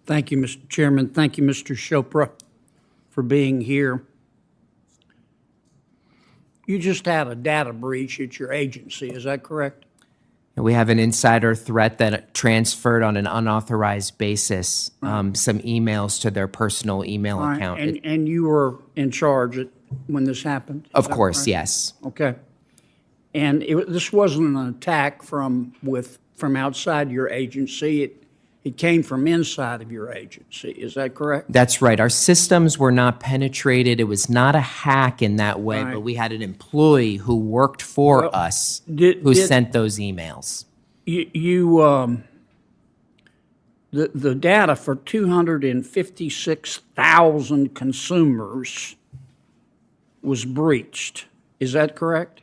Thank you, Mr. Chairman. Thank you, Mr. Chopra, for being here. You just had a data breach at your agency, is that correct? We have an insider threat that transferred on an unauthorized basis some emails to their personal email account. And you were in charge when this happened? Of course, yes. Okay. And this wasn't an attack from outside your agency. It came from inside of your agency. Is that correct? That's right. Our systems were not penetrated. It was not a hack in that way, but we had an employee who worked for us who sent those emails. The data for 256,000 consumers was breached. Is that correct?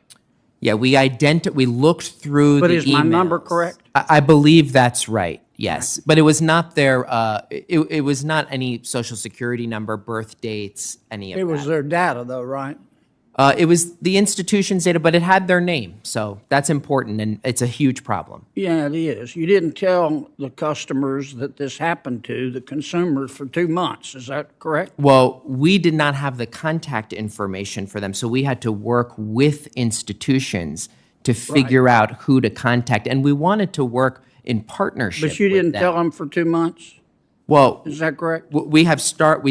Yeah, we looked through the emails. But is my number correct? I believe that's right. Yes, but it was not their. It was not any social security number, birth dates, any of that. It was their data, though, right? It was the institution's data, but it had their name, so that's important, and it's a huge problem. Yeah, it is. You didn't tell the customers that this happened to, the consumers, for 2 months. Is that correct? Well, we did not have the contact information for them, so we had to work with institutions to figure out who to contact, and we wanted to work in partnership. But you didn't tell them for 2 months? Well, is that correct? We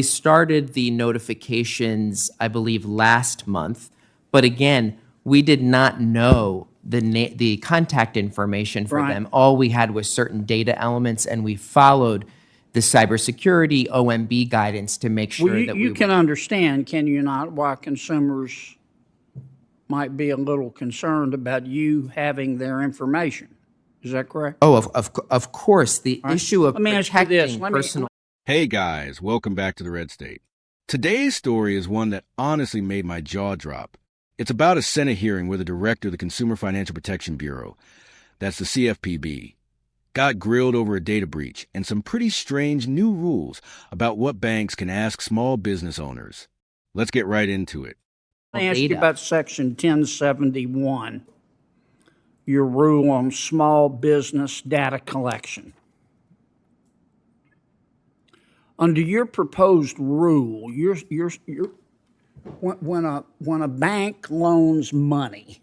started the notifications, I believe, last month, but again, we did not know the contact information for them. All we had was certain data elements, and we followed the cybersecurity OMB guidance to make sure that you can understand, can you not, why consumers might be a little concerned about you having their information. Is that correct? Oh, of course. The issue of protecting personal... Hey guys, welcome back to the Red State. Today's story is one that honestly made my jaw drop. It's about a Senate hearing where the director of the Consumer Financial Protection Bureau, that's the CFPB, got grilled over a data breach and some pretty strange new rules about what banks can ask small business owners. Let's get right into it. Let me ask you about Section 1071. Your rule on small business data collection. Under your proposed rule, when a bank loans money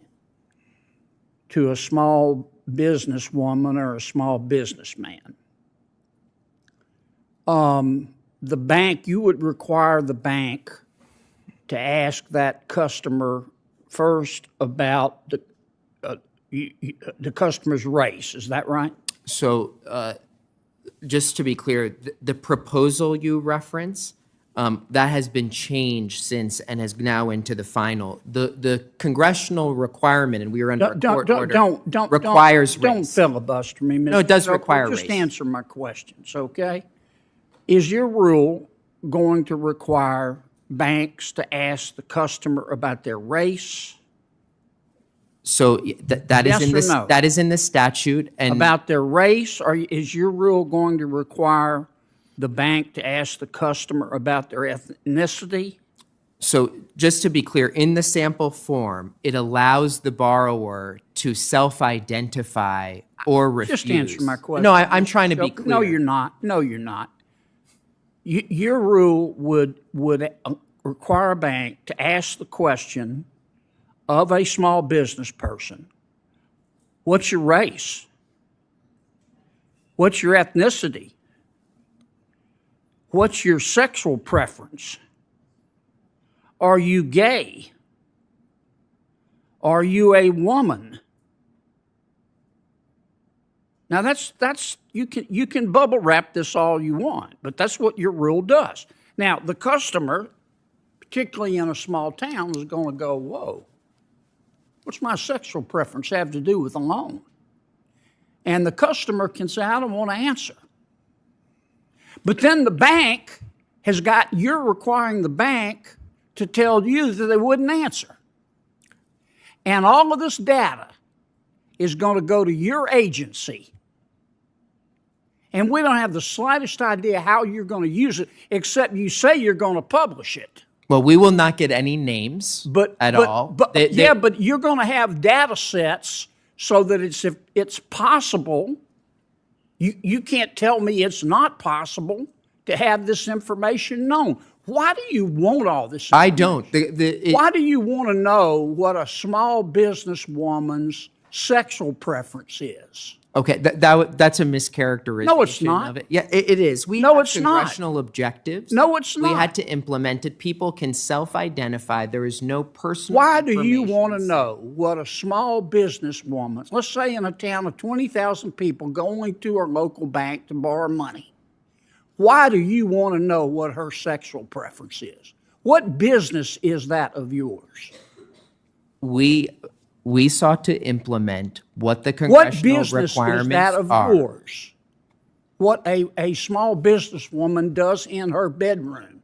to a small businesswoman or a small businessman, you would require the bank to ask that customer first about the customer's race. Is that right? So just to be clear, the proposal you reference, that has been changed since and is now into the final. The congressional requirement, and we are under court order, requires race. Don't filibuster me, Mr. No, it does require race. Just answer my questions, okay? Is your rule going to require banks to ask the customer about their race? So that is in this. No? That is in the statute. And about their race, or is your rule going to require the bank to ask the customer about their ethnicity? So just to be clear, in the sample form, it allows the borrower to self-identify or refuse. Just answer my question. No, I'm trying to be clear. No, you're not. No, you're not. Your rule would require a bank to ask the question of a small business person, what's your race? What's your ethnicity? What's your sexual preference? Are you gay? Are you a woman? Now that's you can bubble wrap this all you want, but that's what your rule does. Now the customer, particularly in a small town, is going to go, whoa. What's my sexual preference have to do with a loan? And the customer can say, I don't want to answer. But then the bank you're requiring the bank to tell you that they wouldn't answer. And all of this data is going to go to your agency. And we don't have the slightest idea how you're going to use it, except you say you're going to publish it. Well, we will not get any names at all. But you're going to have data sets so that it's possible. You can't tell me it's not possible to have this information known. Why do you want all this I information? don't. Why do you want to know what a small business woman's sexual preference is? Okay, that's a mischaracterization. No, it's not. Of it. Yeah, it is. We No, have it's not. congressional objectives. No, it's We not. had to implement it. People can self-identify. There is no personal. Why do you information want to know what a small business woman, let's say in a town of 20,000 people, going to her local bank to borrow money? Why do you want to know what her sexual preference is? What business is that of yours? We sought to implement what the What congressional business requirements is that of are. yours? What a small businesswoman does in her bedroom?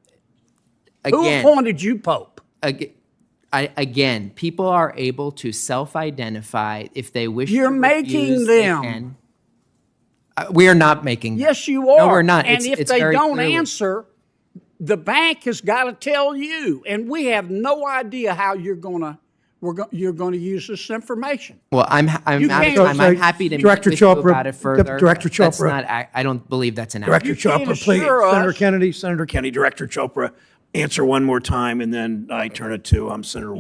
Who Again, appointed you Pope? again, people are able to self-identify if they wish. You're to making refuse, they them. can. We are not making. Yes, you are. No, we're not. And It's if they very don't clearly- answer, the bank has got to tell you. And we have no idea how you're going to use this information. Well, I'm You can't- I'm happy to Director meet with you Chopra, about it further. Director That's Chopra. not. I don't believe that's an. Director You can't Chopra, please. assure us- Senator Kennedy, Director Chopra, answer one more time, and then I turn it to Senator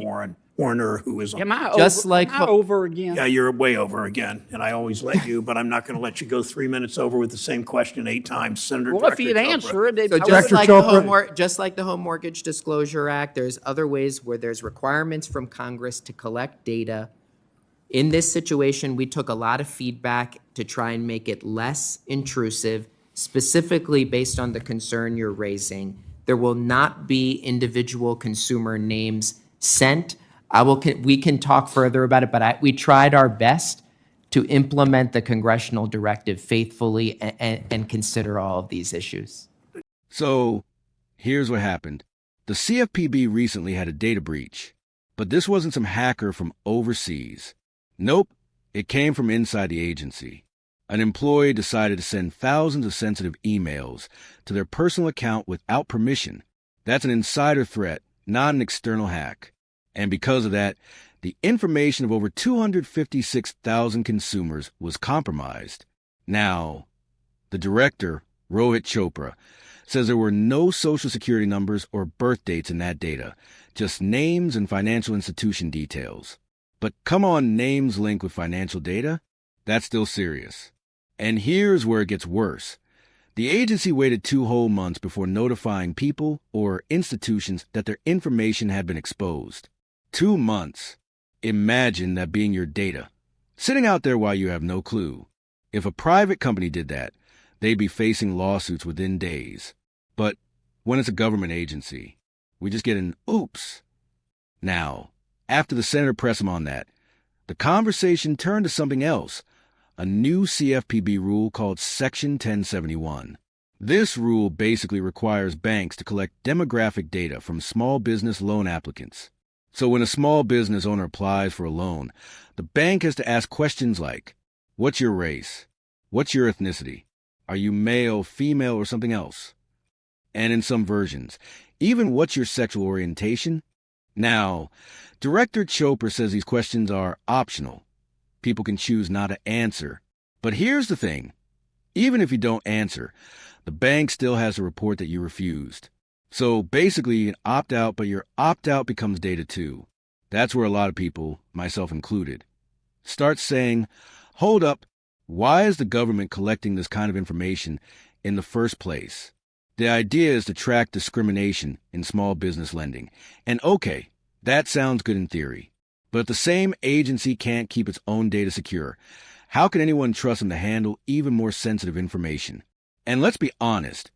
Warner, who is on. Am I Just over, like am I over again? Yeah, you're way over again, and I always let you, but I'm not going to let you go 3 minutes over with the same question 8 times, Senator. Well, if Director you'd Chopra. answer it, So just Director like, Chopra. just like the Home Mortgage Disclosure Act, there's other ways where there's requirements from Congress to collect data. In this situation, we took a lot of feedback to try and make it less intrusive, specifically based on the concern you're raising. There will not be individual consumer names sent. We can talk further about it, but we tried our best to implement the congressional directive faithfully and consider all of these issues. So here's what happened. The CFPB recently had a data breach, but this wasn't some hacker from overseas. Nope, it came from inside the agency. An employee decided to send thousands of sensitive emails to their personal account without permission. That's an insider threat, not an external hack. And because of that, the information of over 256,000 consumers was compromised. Now, the director, Rohit Chopra, says there were no social security numbers or birth dates in that data, just names and financial institution details. But come on, names linked with financial data? That's still serious. And here's where it gets worse. The agency waited 2 whole months before notifying people or institutions that their information had been exposed. 2 months. Imagine that being your data, sitting out there while you have no clue. If a private company did that, they'd be facing lawsuits within days. But when it's a government agency, we just get an oops. Now, after the senator pressed him on that, the conversation turned to something else, a new CFPB rule called Section 1071. This rule basically requires banks to collect demographic data from small business loan applicants. So when a small business owner applies for a loan, the bank has to ask questions like, what's your race? What's your ethnicity? Are you male, female, or something else? And in some versions, even what's your sexual orientation? Now, Director Chopra says these questions are optional. People can choose not to answer. But here's the thing. Even if you don't answer, the bank still has to report that you refused. So basically, you can opt out, but your opt-out becomes data too. That's where a lot of people, myself included, start saying, hold up, why is the government collecting this kind of information in the first place? The idea is to track discrimination in small business lending. And okay, that sounds good in theory. But if the same agency can't keep its own data secure, how can anyone trust them to handle even more sensitive information? And let's be honest,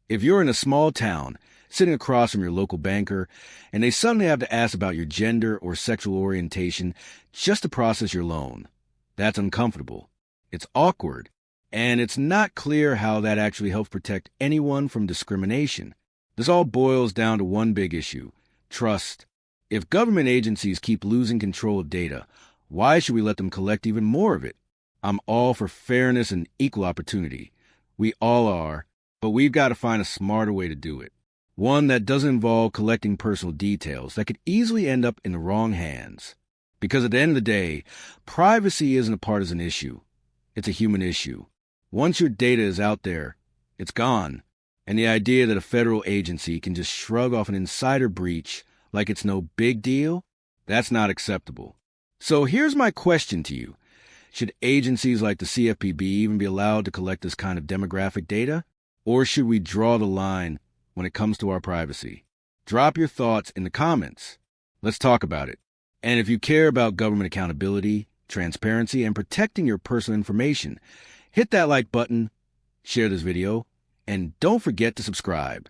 if you're in a small town, sitting across from your local banker, and they suddenly have to ask about your gender or sexual orientation just to process your loan, that's uncomfortable. It's awkward. And it's not clear how that actually helps protect anyone from discrimination. This all boils down to one big issue: trust. If government agencies keep losing control of data, why should we let them collect even more of it? I'm all for fairness and equal opportunity. We all are, but we've got to find a smarter way to do it. One that doesn't involve collecting personal details that could easily end up in the wrong hands. Because at the end of the day, privacy isn't a partisan issue. It's a human issue. Once your data is out there, it's gone. And the idea that a federal agency can just shrug off an insider breach like it's no big deal, that's not acceptable. So here's my question to you. Should agencies like the CFPB even be allowed to collect this kind of demographic data? Or should we draw the line when it comes to our privacy? Drop your thoughts in the comments. Let's talk about it. And if you care about government accountability, transparency, and protecting your personal information, hit that like button, share this video, and don't forget to subscribe.